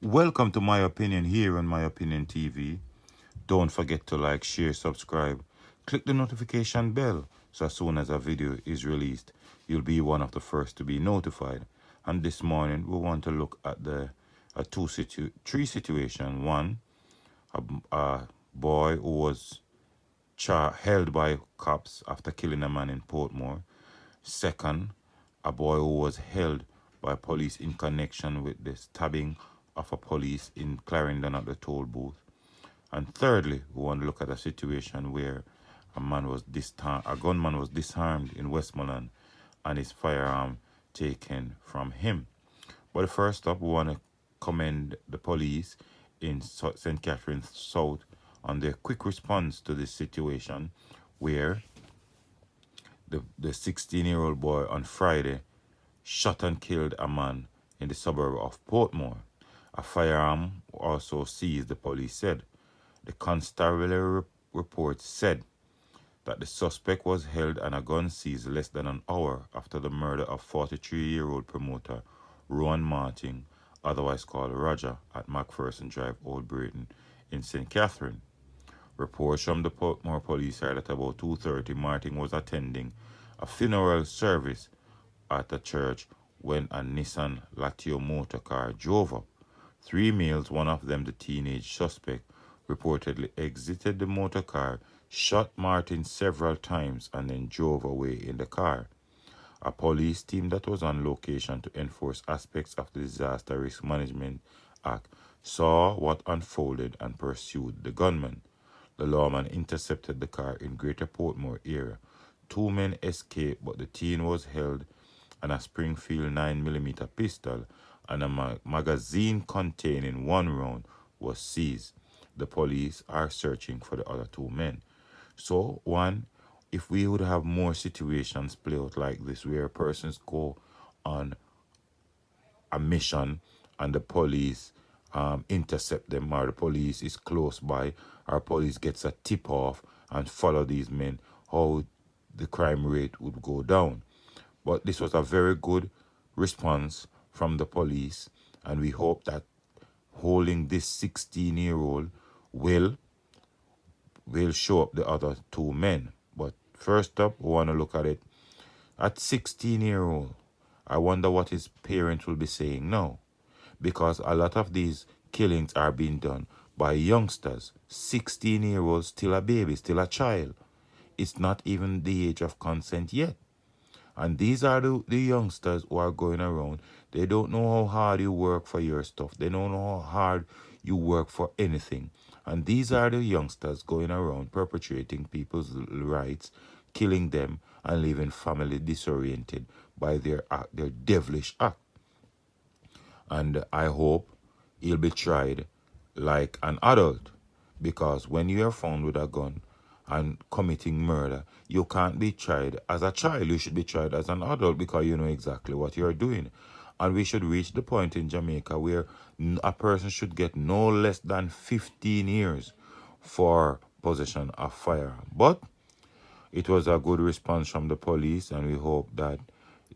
Welcome to My Opinion here on My Opinion TV. Don't forget to like, share, subscribe. Click the notification bell so as soon as a video is released, you'll be one of the first to be notified. And this morning we want to look at the three situation. One, a boy who was held by cops after killing a man in Portmore. Second, a boy who was held by police in connection with the stabbing of a police in Clarendon at the toll booth. And thirdly, we want to look at a situation where a gunman was disarmed in Westmoreland and his firearm taken from him. But first up, we want to commend the police in St. Catharines South on their quick response to this situation where the 16-year-old boy on Friday shot and killed a man in the suburb of Portmore. A firearm also seized, the police said. The constabulary report said that the suspect was held and a gun seized less than an hour after the murder of 43-year-old promoter Rowan Martin, otherwise called Roger, at Macpherson Drive, Old Brayton in St. Catherine. Reports from the Portmore police are that about 2:30 Martin was attending a funeral service at a church when a Nissan Latio motor car drove up. Three males, one of them the teenage suspect, reportedly exited the motor car, shot Martin several times, and then drove away in the car. A police team that was on location to enforce aspects of the Disaster Risk Management Act saw what unfolded and pursued the gunman. The lawman intercepted the car in Greater Portmore area. Two men escaped, but the teen was held, and a Springfield 9mm pistol and a magazine containing one round was seized. The police are searching for the other two men. So, one, if we would have more situations play out like this where persons go on a mission and the police intercept them, or the police is close by, or police gets a tip off and follow these men, how the crime rate would go down. But this was a very good response from the police, and we hope that holding this 16-year-old will show up the other two men. But first up, we want to look at it at 16-year-old. I wonder what his parents will be saying now, because a lot of these killings are being done by youngsters. 16-year-olds, still a baby, still a child. It's not even the age of consent yet. And these are the youngsters who are going around. They don't know how hard you work for your stuff. They don't know how hard you work for anything. And these are the youngsters going around perpetrating people's rights, killing them, and leaving family disoriented by their act, their devilish act. And I hope he'll be tried like an adult, because when you are found with a gun and committing murder, you can't be tried as a child. You should be tried as an adult, because you know exactly what you're doing. And we should reach the point in Jamaica where a person should get no less than 15 years for possession of firearm. But it was a good response from the police, and we hope that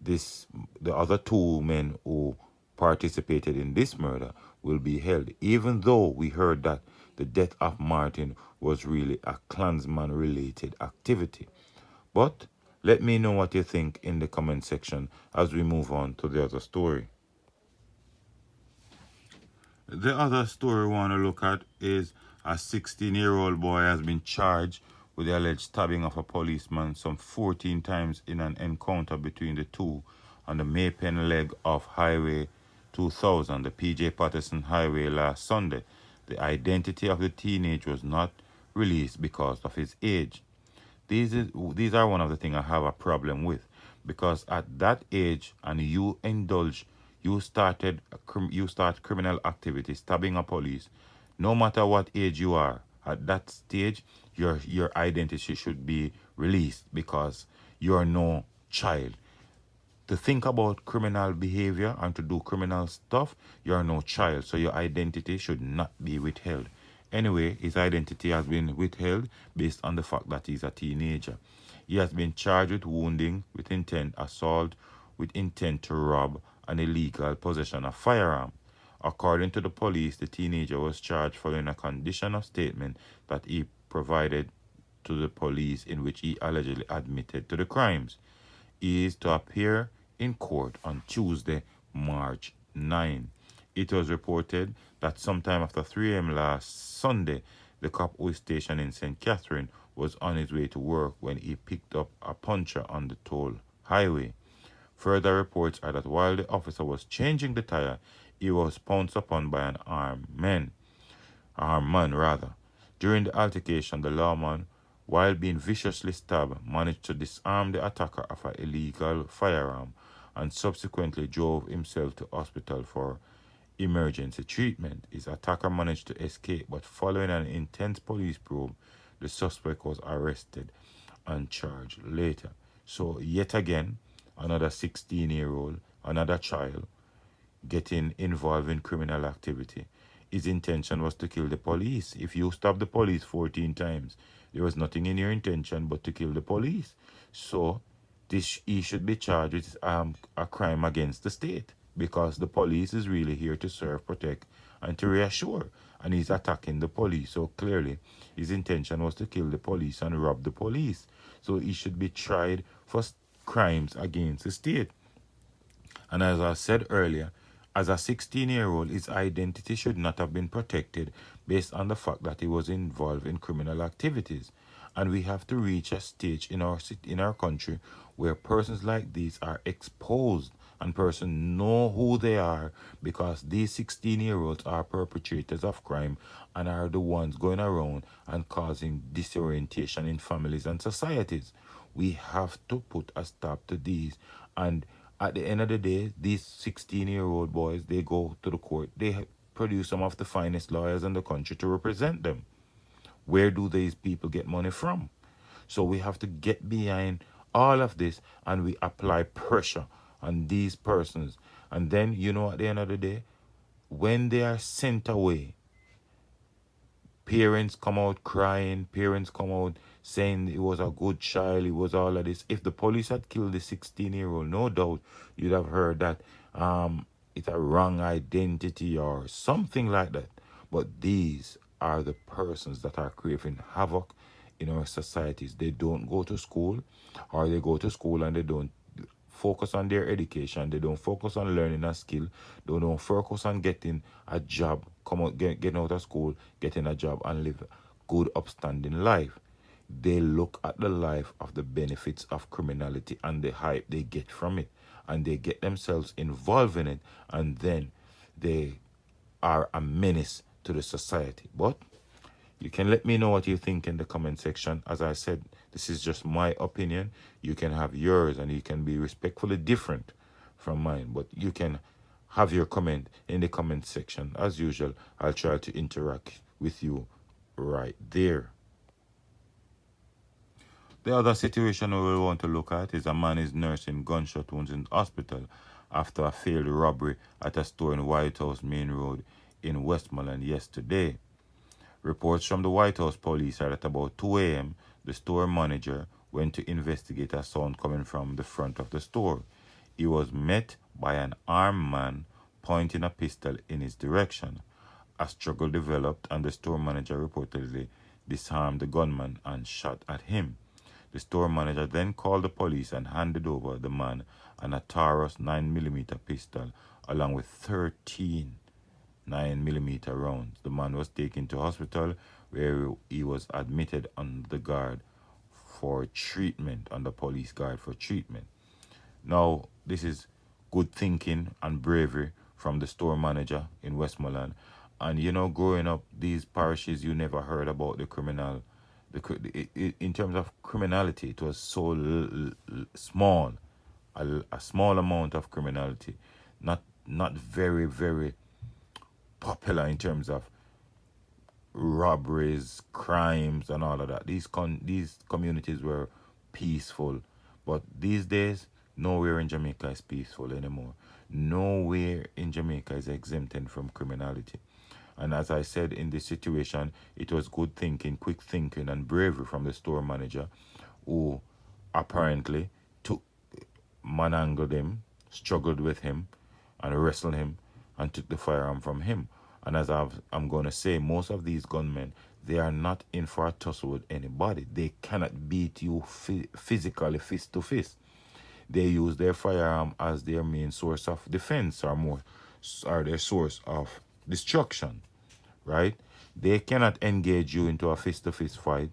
the other two men who participated in this murder will be held, even though we heard that the death of Martin was really a Klansman-related activity. But let me know what you think in the comment section as we move on to the other story. The other story we want to look at is a 16-year-old boy has been charged with the alleged stabbing of a policeman some 14 times in an encounter between the two on the Maypen leg of Highway 2000, the PJ Patterson Highway, last Sunday. The identity of the teenager was not released because of his age. These are one of the things I have a problem with, because at that age, and you start criminal activity, stabbing a police. No matter what age you are, at that stage, your identity should be released, because you are no child. To think about criminal behavior and to do criminal stuff, you are no child, so your identity should not be withheld. Anyway, his identity has been withheld based on the fact that he's a teenager. He has been charged with wounding with intent, assault with intent to rob, and illegal possession of firearm. According to the police, the teenager was charged following a conditional statement that he provided to the police in which he allegedly admitted to the crimes. He is to appear in court on Tuesday, March 9. It was reported that sometime after 3 a.m. last Sunday, the cop who is stationed in St. Catherine was on his way to work when he picked up a puncher on the toll highway. Further reports are that while the officer was changing the tire, he was pounced upon by an armed man rather. During the altercation, the lawman, while being viciously stabbed, managed to disarm the attacker of an illegal firearm and subsequently drove himself to hospital for emergency treatment. His attacker managed to escape, but following an intense police probe, the suspect was arrested and charged later. So, yet again, another 16-year-old, another child, getting involved in criminal activity. His intention was to kill the police. If you stop the police 14 times, there was nothing in your intention but to kill the police. So he should be charged with a crime against the state, because the police is really here to serve, protect, and to reassure. And he's attacking the police. So clearly, his intention was to kill the police and rob the police. So he should be tried for crimes against the state. And as I said earlier, as a 16-year-old, his identity should not have been protected based on the fact that he was involved in criminal activities. And we have to reach a stage in our country where persons like these are exposed and persons know who they are, because these 16-year-olds are perpetrators of crime and are the ones going around and causing disorientation in families and societies. We have to put a stop to these. And at the end of the day, these 16-year-old boys, they go to the court. They produce some of the finest lawyers in the country to represent them. Where do these people get money from? So we have to get behind all of this and we apply pressure on these persons. And then, at the end of the day, when they are sent away, parents come out crying, parents come out saying it was a good child, it was all of this. If the police had killed the 16-year-old, no doubt you'd have heard that it's a wrong identity or something like that. But these are the persons that are creating havoc in our societies. They don't go to school, or they go to school and they don't focus on their education. They don't focus on learning a skill. They don't focus on getting a job, getting out of school, getting a job and live a good upstanding life. They look at the life of the benefits of criminality and the hype they get from it, and they get themselves involved in it, and then they are a menace to the society. But you can let me know what you think in the comment section. As I said, this is just my opinion. You can have yours and you can be respectfully different from mine. But you can have your comment in the comment section. As usual, I'll try to interact with you right there. The other situation we want to look at is a man is nursing gunshot wounds in hospital after a failed robbery at a store in White House Main Road in Westmoreland yesterday. Reports from the White House police are that about 2 a.m., the store manager went to investigate a sound coming from the front of the store. He was met by an armed man pointing a pistol in his direction. A struggle developed and the store manager reportedly disarmed the gunman and shot at him. The store manager then called the police and handed over the man and a Taurus 9mm pistol along with 13 9mm rounds. The man was taken to hospital where he was admitted under the guard for treatment, under police guard for treatment. Now, this is good thinking and bravery from the store manager in Westmoreland. And growing up, these parishes, you never heard about the criminal. In terms of criminality, it was so small, a small amount of criminality, not very, very popular in terms of robberies, crimes, and all of that. These communities were peaceful, but these days, nowhere in Jamaica is peaceful anymore. Nowhere in Jamaica is exempted from criminality. And as I said, in this situation, it was good thinking, quick thinking, and bravery from the store manager, who apparently manangled him, struggled with him, and wrestled him, and took the firearm from him. And as I'm going to say, most of these gunmen, they are not in for a tussle with anybody. They cannot beat you physically, fist to fist. They use their firearm as their main source of defense, or their source of destruction, right? They cannot engage you into a fist-to-fist fight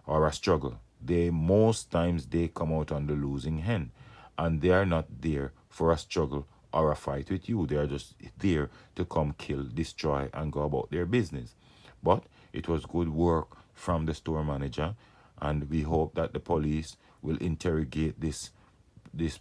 or a struggle. They most times they come out on the losing end, and they are not there for a struggle or a fight with you. They are just there to come kill, destroy, and go about their business. But it was good work from the store manager, and we hope that the police will interrogate this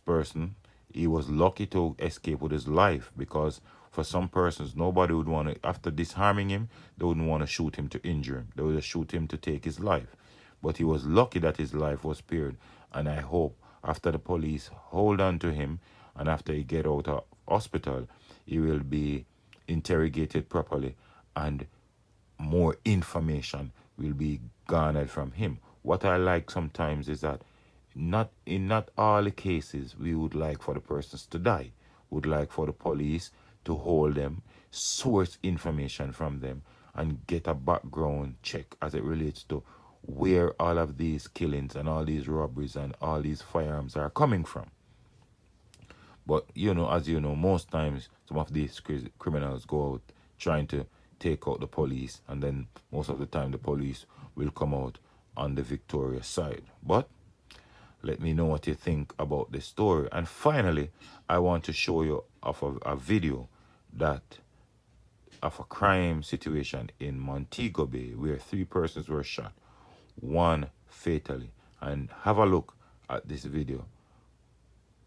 person. He was lucky to escape with his life, because for some persons, nobody would want to, after disarming him, they wouldn't want to shoot him to injure him. They would just shoot him to take his life. But he was lucky that his life was spared. And I hope after the police hold on to him and after he get out of hospital, he will be interrogated properly, and more information will be garnered from him. What I like sometimes is that not all the cases we would like for the persons to die. Would like for the police to hold them, source information from them, and get a background check as it relates to where all of these killings and all these robberies and all these firearms are coming from. But as you know, most times some of these criminals go out trying to take out the police, and then most of the time the police will come out on the victorious side. But let me know what you think about this story. And finally, I want to show you of a video of a crime situation in Montego Bay where 3 persons were shot, 1 fatally. And have a look at this video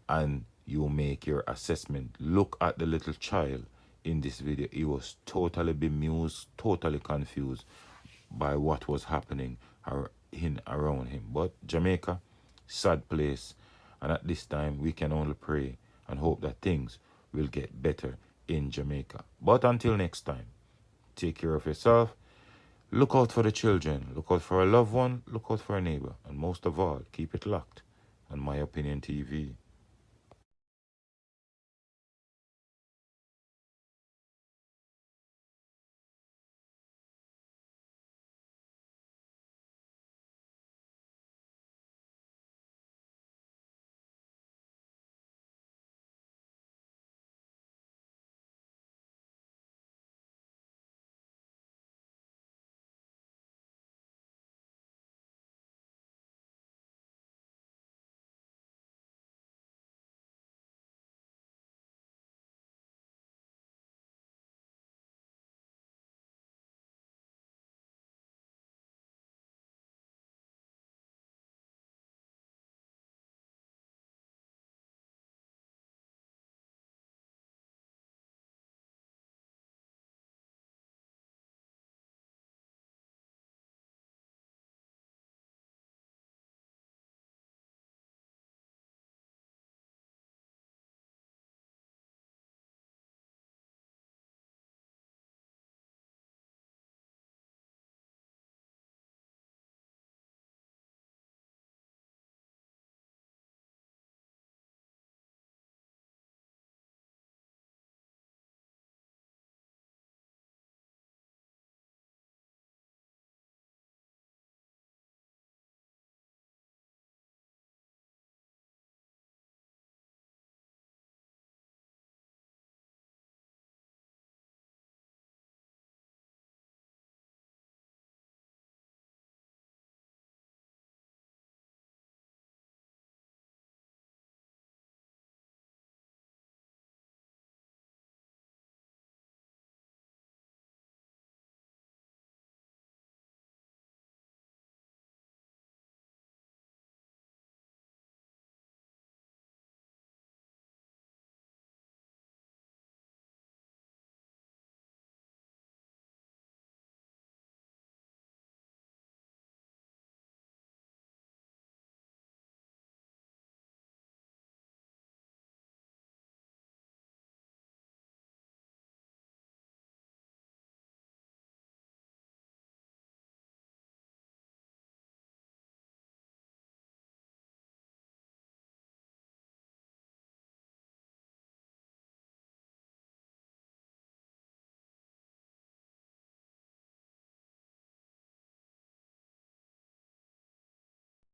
and you make your assessment. Look at the little child in this video. He was totally bemused, totally confused by what was happening around him. But Jamaica, sad place, and at this time we can only pray and hope that things will get better in Jamaica. But until next time, take care of yourself, look out for the children, look out for a loved one, look out for a neighbor, and most of all, keep it locked on My Opinion TV.